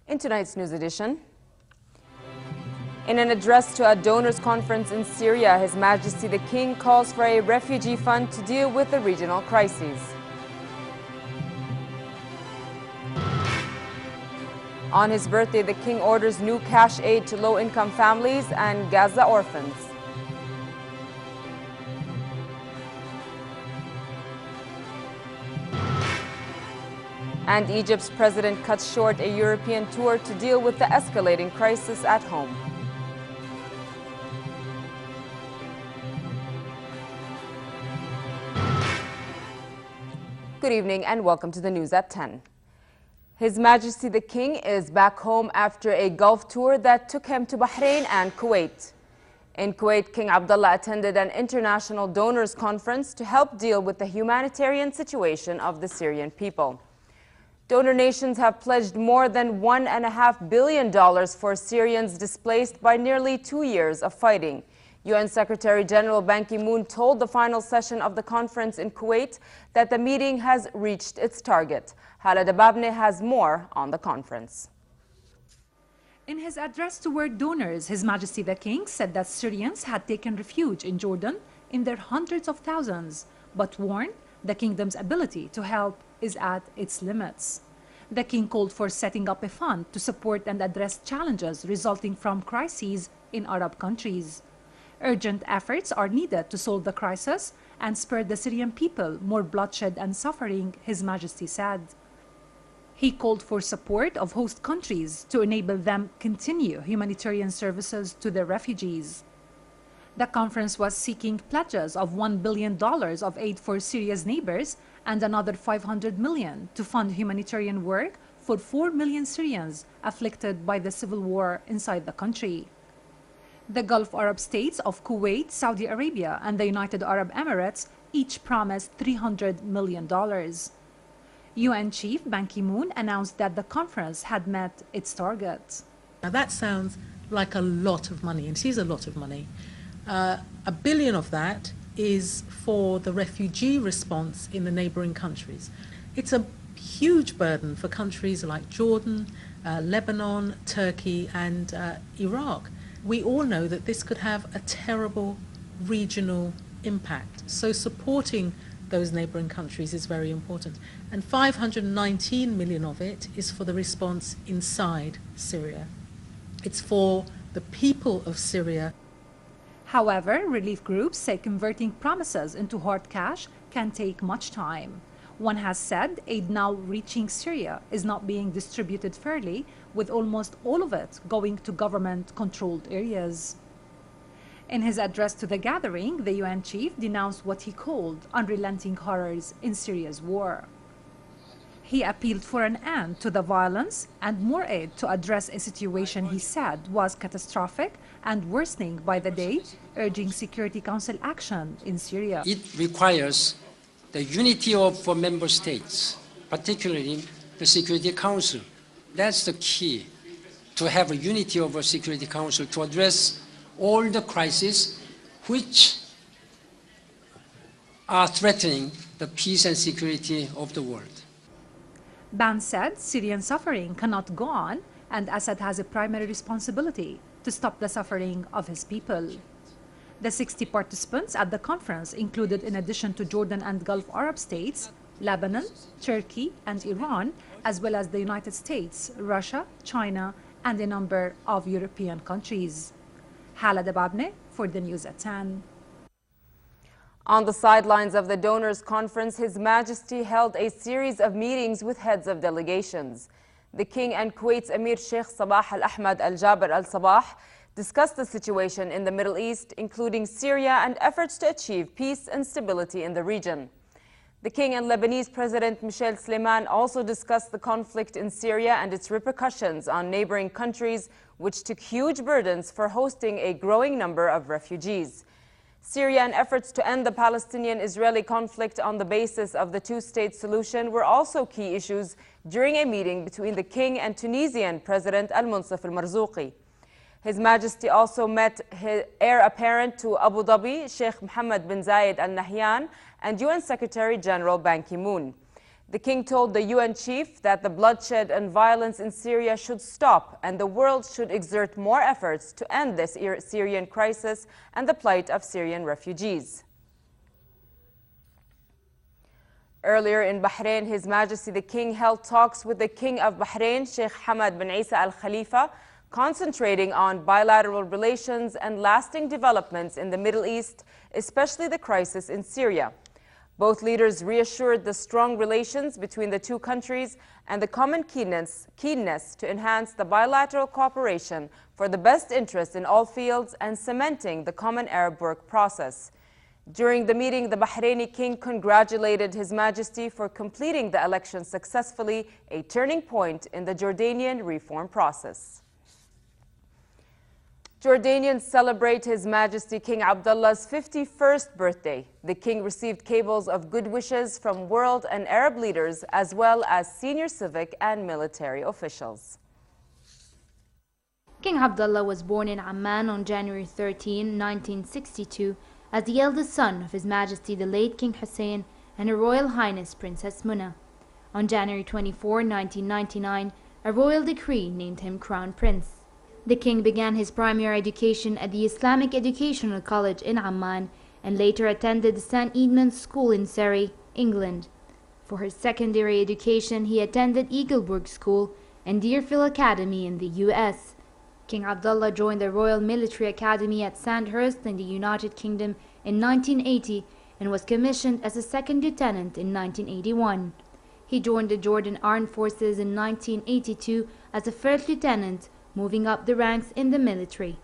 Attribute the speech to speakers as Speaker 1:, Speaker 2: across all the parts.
Speaker 1: In tonight's news edition, in an address to a donors conference in Syria, His Majesty the King calls for a refugee fund to deal with the regional crises. On his birthday, the King orders new cash aid to low-income families and Gaza orphans. And Egypt's president cuts short a European tour to deal with the escalating crisis at home. Good evening and welcome to the news at 10. His Majesty the King is back home after a Gulf tour that took him to Bahrain and Kuwait. In Kuwait, King Abdullah attended an international donors conference to help deal with the humanitarian situation of the Syrian people. Donor nations have pledged more than $1.5 billion for Syrians displaced by nearly 2 years of fighting. UN Secretary General Ban Ki-moon told the final session of the conference in Kuwait that the meeting has reached its target. Khalal has more on the conference.
Speaker 2: In his address to world donors, His Majesty the King said that Syrians had taken refuge in Jordan in their hundreds of thousands, but warned the kingdom's ability to help is at its limits. The King called for setting up a fund to support and address challenges resulting from crises in Arab countries. Urgent efforts are needed to solve the crisis and spare the Syrian people more bloodshed and suffering, His Majesty said. He called for support of host countries to enable them continue humanitarian services to their refugees. The conference was seeking pledges of $1 billion of aid for Syria's neighbors and another $500 million to fund humanitarian work for 4 million Syrians afflicted by the civil war inside the country. The Gulf Arab states of Kuwait, Saudi Arabia, and the United Arab Emirates each promised $300 million. UN Chief Ban Ki-moon announced that the conference had met its target.
Speaker 3: Now that sounds like a lot of money, and it is a lot of money. $1 billion of that is for the refugee response in the neighboring countries. It's a huge burden for countries like Jordan, Lebanon, Turkey, and Iraq. We all know that this could have a terrible regional impact. So supporting those neighboring countries is very important. And 519 million of it is for the response inside Syria. It's for the people of Syria.
Speaker 2: However, relief groups say converting promises into hard cash can take much time. One has said aid now reaching Syria is not being distributed fairly, with almost all of it going to government-controlled areas. In his address to the gathering, the UN chief denounced what he called unrelenting horrors in Syria's war. He appealed for an end to the violence and more aid to address a situation he said was catastrophic and worsening by the day, urging Security Council action in Syria.
Speaker 4: It requires the unity of member states, particularly the Security Council. That's the key, to have a unity of a Security Council to address all the crises which are threatening the peace and security of the world.
Speaker 2: Ban said Syrian suffering cannot go on, and Assad has a primary responsibility to stop the suffering of his people. The 60 participants at the conference included, in addition to Jordan and Gulf Arab states, Lebanon, Turkey, and Iran, as well as the United States, Russia, China, and a number of European countries. Khalal for the news at 10.
Speaker 1: On the sidelines of the donors conference, His Majesty held a series of meetings with heads of delegations. The King and Kuwait's Emir Sheikh Sabah Al-Ahmad Al-Jaber Al-Sabah discussed the situation in the Middle East, including Syria and efforts to achieve peace and stability in the region. The King and Lebanese President Michel Sleiman also discussed the conflict in Syria and its repercussions on neighboring countries, which took huge burdens for hosting a growing number of refugees. Syria and efforts to end the Palestinian-Israeli conflict on the basis of the two-state solution were also key issues during a meeting between the King and Tunisian President Al-Munsif Al-Marzouqi. His Majesty also met his heir apparent to Abu Dhabi, Sheikh Mohammed bin Zayed Al Nahyan, and UN Secretary General Ban Ki-moon. The king told the UN chief that the bloodshed and violence in Syria should stop and the world should exert more efforts to end this Syrian crisis and the plight of Syrian refugees. Earlier in Bahrain, His Majesty the King held talks with the King of Bahrain, Sheikh Hamad bin Isa Al Khalifa, concentrating on bilateral relations and lasting developments in the Middle East, especially the crisis in Syria. Both leaders reassured the strong relations between the two countries and the common keenness to enhance the bilateral cooperation for the best interest in all fields and cementing the common Arab work process. During the meeting, the Bahraini king congratulated His Majesty for completing the election successfully, a turning point in the Jordanian reform process. Jordanians celebrate His Majesty King Abdullah's 51st birthday. The king received cables of good wishes from world and Arab leaders as well as senior civic and military officials.
Speaker 5: King Abdullah was born in Amman on January 13, 1962, as the eldest son of His Majesty the late King Hussein and Her Royal Highness Princess Muna. On January 24, 1999, a royal decree named him Crown Prince. The king began his primary education at the Islamic Educational College in Amman and later attended the St. Edmund's School in Surrey, England. For his secondary education, he attended Eagleburg School and Deerfield Academy in the U.S. King Abdullah joined the Royal Military Academy at Sandhurst in the United Kingdom in 1980 and was commissioned as a second lieutenant in 1981. He joined the Jordan Armed Forces in 1982 as a first lieutenant, moving up the ranks in the military.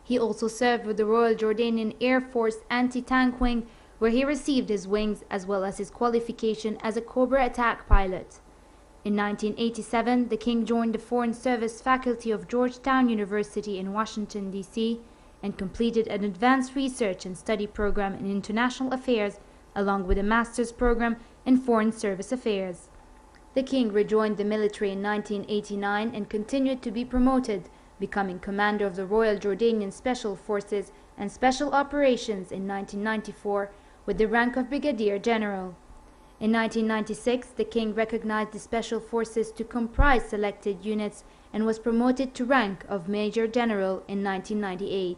Speaker 5: He also served with the Royal Jordanian Air Force Anti-Tank Wing, where he received his wings as well as his qualification as a Cobra attack pilot. In 1987, the king joined the Foreign Service faculty of Georgetown University in Washington, D.C., and completed an advanced research and study program in international affairs, along with a master's program in foreign service affairs. The king rejoined the military in 1989 and continued to be promoted, becoming commander of the Royal Jordanian Special Forces and Special Operations in 1994 with the rank of Brigadier General. In 1996, the king recognized the Special Forces to comprise selected units and was promoted to rank of Major General in 1998.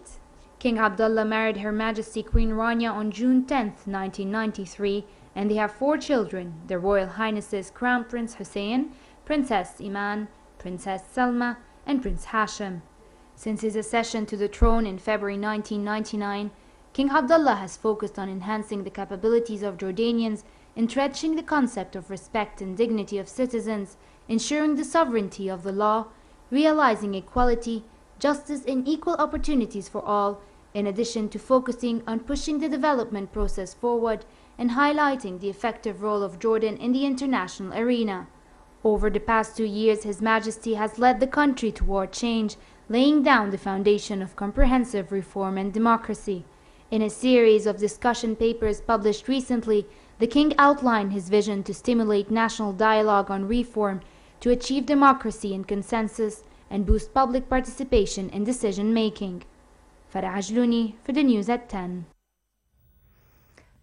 Speaker 5: King Abdullah married Her Majesty Queen Rania on June 10, 1993, and they have 4 children, their Royal Highnesses Crown Prince Hussein, Princess Iman, Princess Salma, and Prince Hashim. Since his accession to the throne in February 1999, King Abdullah has focused on enhancing the capabilities of Jordanians, entrenching the concept of respect and dignity of citizens, ensuring the sovereignty of the law, realizing equality, justice and equal opportunities for all, in addition to focusing on pushing the development process forward and highlighting the effective role of Jordan in the international arena. Over the past 2 years, His Majesty has led the country toward change, laying down the foundation of comprehensive reform and democracy. In a series of discussion papers published recently, the king outlined his vision to stimulate national dialogue on reform, to achieve democracy and consensus, and boost public participation in decision-making. Farah Ajlouni for the news at 10.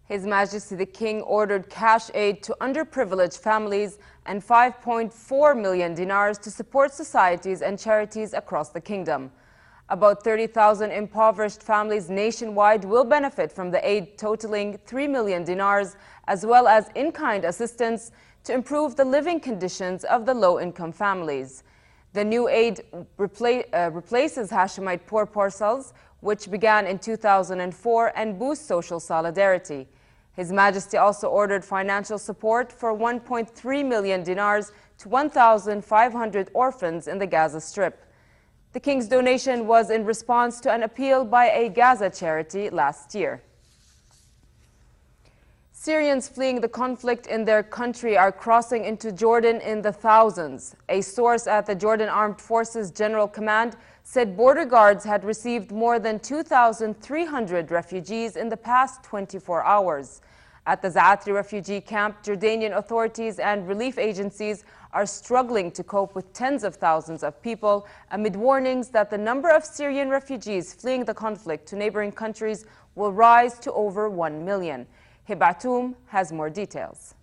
Speaker 1: His Majesty the King ordered cash aid to underprivileged families and 5.4 million dinars to support societies and charities across the kingdom. About 30,000 impoverished families nationwide will benefit from the aid totaling 3 million dinars, as well as in-kind assistance to improve the living conditions of the low-income families. The new aid replaces Hashemite poor parcels, which began in 2004 and boosts social solidarity. His Majesty also ordered financial support for 1.3 million dinars to 1,500 orphans in the Gaza Strip. The King's donation was in response to an appeal by a Gaza charity last year. Syrians fleeing the conflict in their country are crossing into Jordan in the thousands. A source at the Jordan Armed Forces General Command said border guards had received more than 2,300 refugees in the past 24 hours. At the Zaatri refugee camp, Jordanian authorities and relief agencies are struggling to cope with tens of thousands of people amid warnings that the number of Syrian refugees fleeing the conflict to neighboring countries will rise to over 1 million. Hibatoum has more details.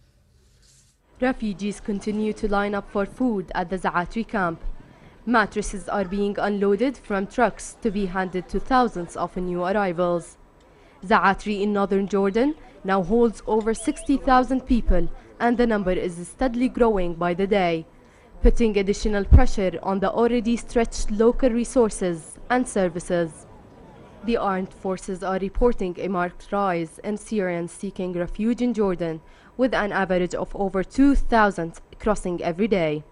Speaker 6: Refugees continue to line up for food at the Zaatari camp. Mattresses are being unloaded from trucks to be handed to thousands of new arrivals. Zaatari in northern Jordan now holds over 60,000 people, and the number is steadily growing by the day, putting additional pressure on the already stretched local resources and services. The armed forces are reporting a marked rise in Syrians seeking refuge in Jordan, with an average of over 2,000 crossing every day.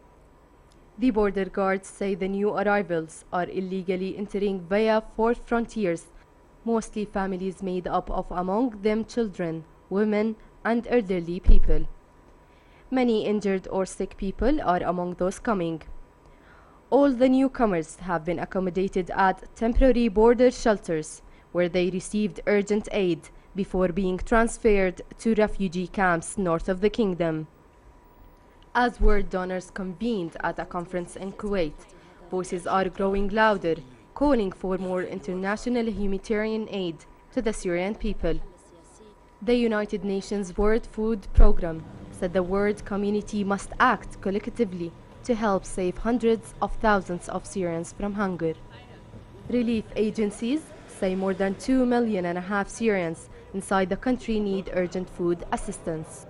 Speaker 6: The border guards say the new arrivals are illegally entering via 4 frontiers, mostly families made up of among them children, women, and elderly people. Many injured or sick people are among those coming. All the newcomers have been accommodated at temporary border shelters, where they received urgent aid before being transferred to refugee camps north of the kingdom. As world donors convened at a conference in Kuwait, voices are growing louder, calling for more international humanitarian aid to the Syrian people. The United Nations World Food Programme said the world community must act collectively to help save hundreds of thousands of Syrians from hunger. Relief agencies say more than 2.5 million Syrians inside the country need urgent food assistance.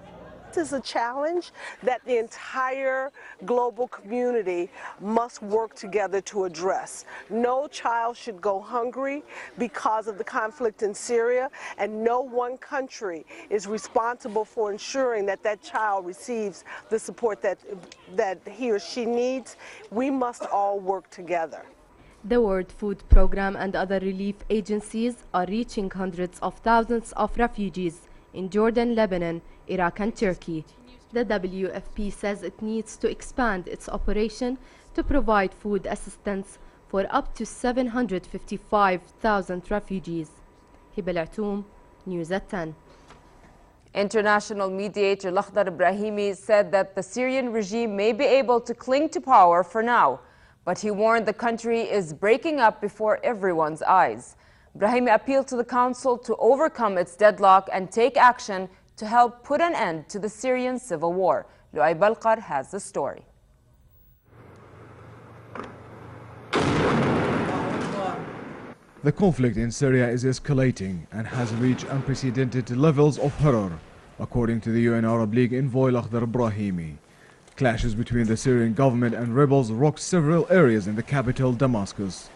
Speaker 7: This is a challenge that the entire global community must work together to address. No child should go hungry because of the conflict in Syria, and no one country is responsible for ensuring that that child receives the support that he or she needs. We must all work together.
Speaker 6: The World Food Programme and other relief agencies are reaching hundreds of thousands of refugees in Jordan, Lebanon, Iraq and Turkey. The WFP says it needs to expand its operation to provide food assistance for up to 755,000 refugees. Hibal Atoum, News at 10.
Speaker 1: International mediator Lakhdar Brahimi said that the Syrian regime may be able to cling to power for now, but he warned the country is breaking up before everyone's eyes. Brahimi appealed to the council to overcome its deadlock and take action to help put an end to the Syrian civil war. Luay Balqar has the story.
Speaker 8: The conflict in Syria is escalating and has reached unprecedented levels of horror, according to the UN Arab League envoy Lakhdar Brahimi. Clashes between the Syrian government and rebels rocked several areas in the capital, Damascus.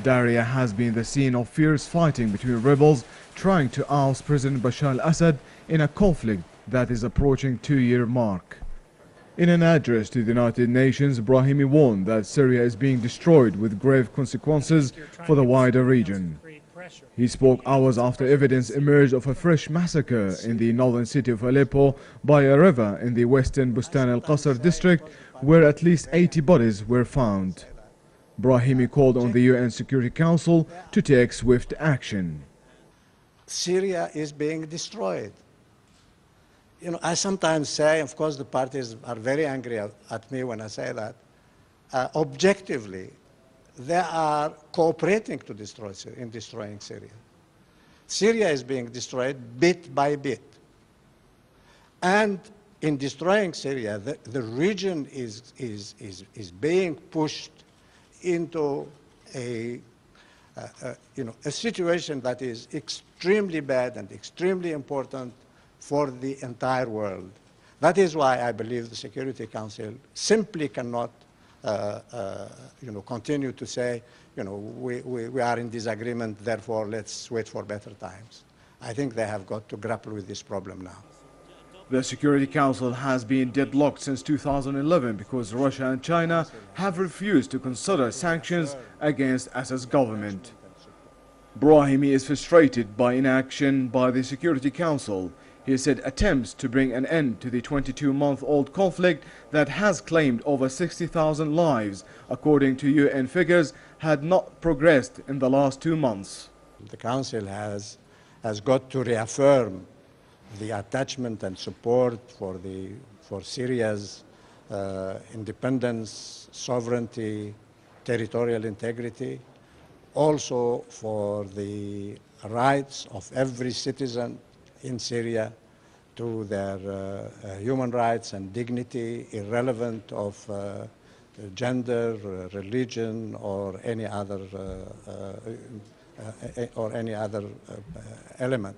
Speaker 8: Daria has been the scene of fierce fighting between rebels trying to oust President Bashar al-Assad in a conflict that is approaching 2-year mark. In an address to the United Nations, Brahimi warned that Syria is being destroyed with grave consequences for the wider region. He spoke hours after evidence emerged of a fresh massacre in the northern city of Aleppo by a river in the western Bustan al-Qasr district, where at least 80 bodies were found. Brahimi called on the UN Security Council to take swift action.
Speaker 9: Syria is being destroyed. You know, I sometimes say, of course the parties are very angry at me when I say that, objectively, they are cooperating to destroying Syria. Syria is being destroyed bit by bit. And in destroying Syria, the region is being pushed into a situation that is extremely bad and extremely important for the entire world. That is why I believe the Security Council simply cannot continue to say, we are in disagreement, therefore let's wait for better times. I think they have got to grapple with this problem now.
Speaker 8: The Security Council has been deadlocked since 2011 because Russia and China have refused to consider sanctions against Assad's government. Brahimi is frustrated by inaction by the Security Council. He said attempts to bring an end to the 22-month-old conflict that has claimed over 60,000 lives, according to UN figures, had not progressed in the last 2 months.
Speaker 9: The Council has got to reaffirm the attachment and support for Syria's independence, sovereignty, territorial integrity, also for the rights of every citizen in Syria to their human rights and dignity, irrelevant of gender, religion, or any other element.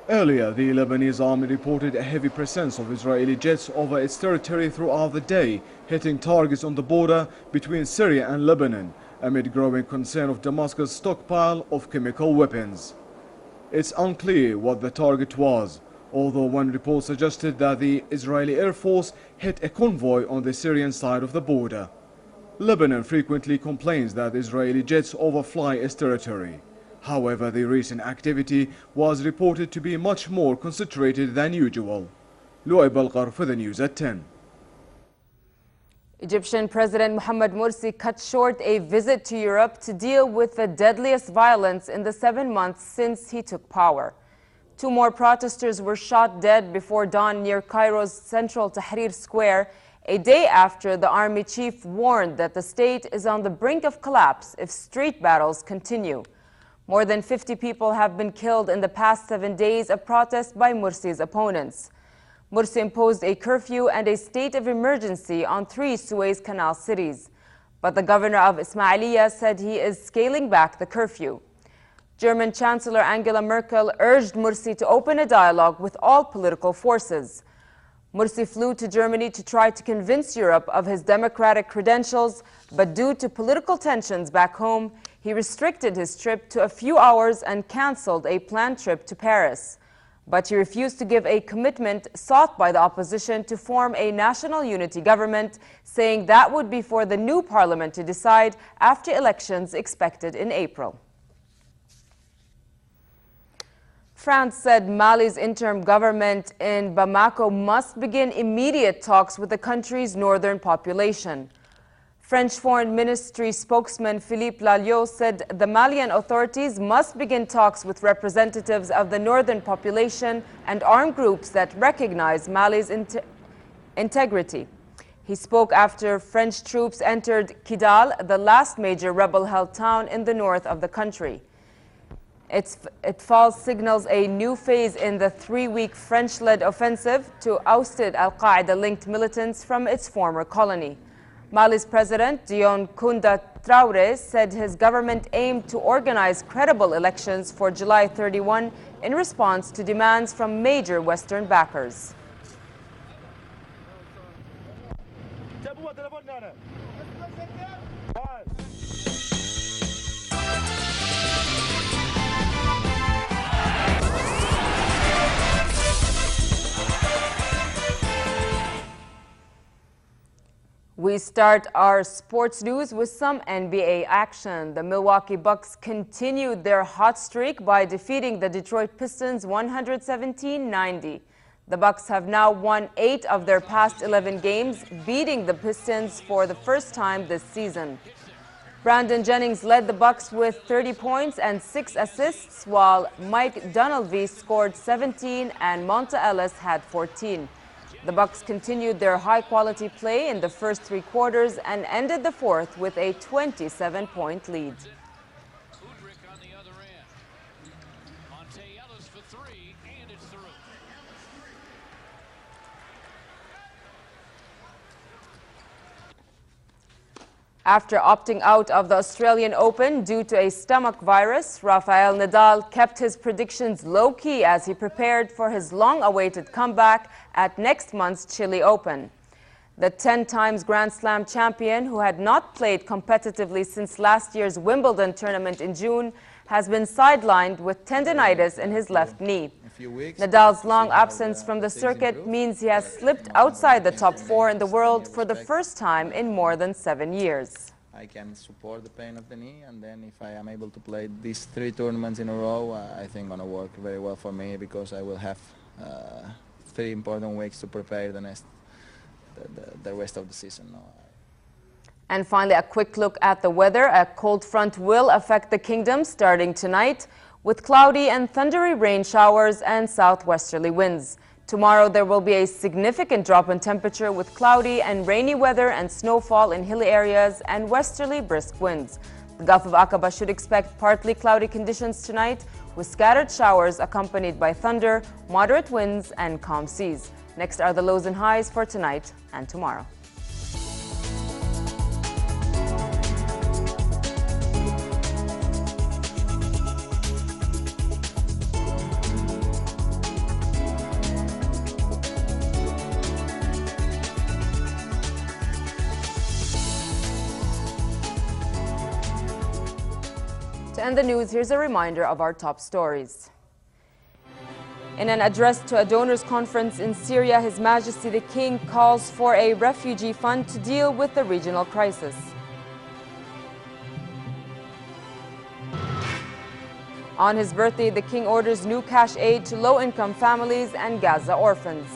Speaker 8: Earlier, the Lebanese army reported a heavy presence of Israeli jets over its territory throughout the day, hitting targets on the border between Syria and Lebanon, amid growing concern of Damascus' stockpile of chemical weapons. It's unclear what the target was, although one report suggested that the Israeli Air Force hit a convoy on the Syrian side of the border. Lebanon frequently complains that Israeli jets overfly its territory. However, the recent activity was reported to be much more concentrated than usual. Lu'ay Balqar for the news at 10.
Speaker 1: Egyptian President Mohamed Morsi cut short a visit to Europe to deal with the deadliest violence in the 7 months since he took power. 2 more protesters were shot dead before dawn near Cairo's central Tahrir Square, a day after the army chief warned that the state is on the brink of collapse if street battles continue. More than 50 people have been killed in the past 7 days of protest by Morsi's opponents. Morsi imposed a curfew and a state of emergency on 3 Suez Canal cities. But the governor of Ismailia said he is scaling back the curfew. German Chancellor Angela Merkel urged Morsi to open a dialogue with all political forces. Morsi flew to Germany to try to convince Europe of his democratic credentials, but due to political tensions back home, he restricted his trip to a few hours and cancelled a planned trip to Paris. But he refused to give a commitment sought by the opposition to form a national unity government, saying that would be for the new parliament to decide after elections expected in April. France said Mali's interim government in Bamako must begin immediate talks with the country's northern population. French Foreign Ministry spokesman Philippe Lalliot said the Malian authorities must begin talks with representatives of the northern population and armed groups that recognize Mali's integrity. He spoke after French troops entered Kidal, the last major rebel-held town in the north of the country. It falls signals a new phase in the 3-week French-led offensive to ousted al-Qaeda-linked militants from its former colony. Mali's president, Dion Kounda Traoré, said his government aimed to organize credible elections for July 31 in response to demands from major Western backers. We start our sports news with some NBA action. The Milwaukee Bucks continued their hot streak by defeating the Detroit Pistons 117-90. The Bucks have now won 8 of their past 11 games, beating the Pistons for the first time this season. Brandon Jennings led the Bucks with 30 points and 6 assists, while Mike Dunleavy scored 17 and Monta Ellis had 14. The Bucks continued their high-quality play in the first 3 quarters and ended the fourth with a 27-point lead. After opting out of the Australian Open due to a stomach virus, Rafael Nadal kept his predictions low-key as he prepared for his long-awaited comeback at next month's Chile Open. The 10-times Grand Slam champion, who had not played competitively since last year's Wimbledon tournament in June, has been sidelined with tendinitis in his left knee. Nadal's long absence from the circuit means he has slipped outside the top 4 in the world for the first time in more than 7 years.
Speaker 10: I can support the pain of the knee, and then if I am able to play these 3 tournaments in a row, I think it's going to work very well for me, because I will have 3 important weeks to prepare the rest of the season.
Speaker 1: And finally, a quick look at the weather. A cold front will affect the kingdom starting tonight, with cloudy and thundery rain showers and southwesterly winds. Tomorrow there will be a significant drop in temperature with cloudy and rainy weather and snowfall in hilly areas and westerly brisk winds. The Gulf of Aqaba should expect partly cloudy conditions tonight with scattered showers accompanied by thunder, moderate winds, and calm seas. Next are the lows and highs for tonight and tomorrow. To end the news, here's a reminder of our top stories. In an address to a donors conference in Syria, His Majesty the King calls for a refugee fund to deal with the regional crisis. On his birthday, the King orders new cash aid to low-income families and Gaza orphans.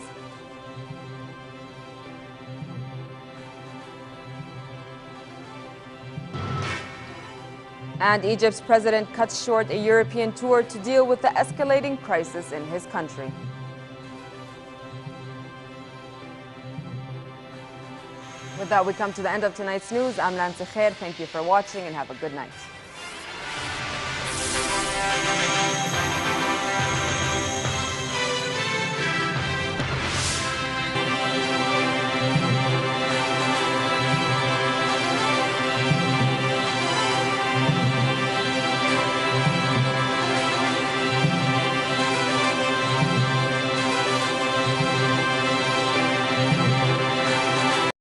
Speaker 1: And Egypt's president cuts short a European tour to deal with the escalating crisis in his country. With that, we come to the end of tonight's news. I'm Nancy Khair. Thank you for watching and have a good night.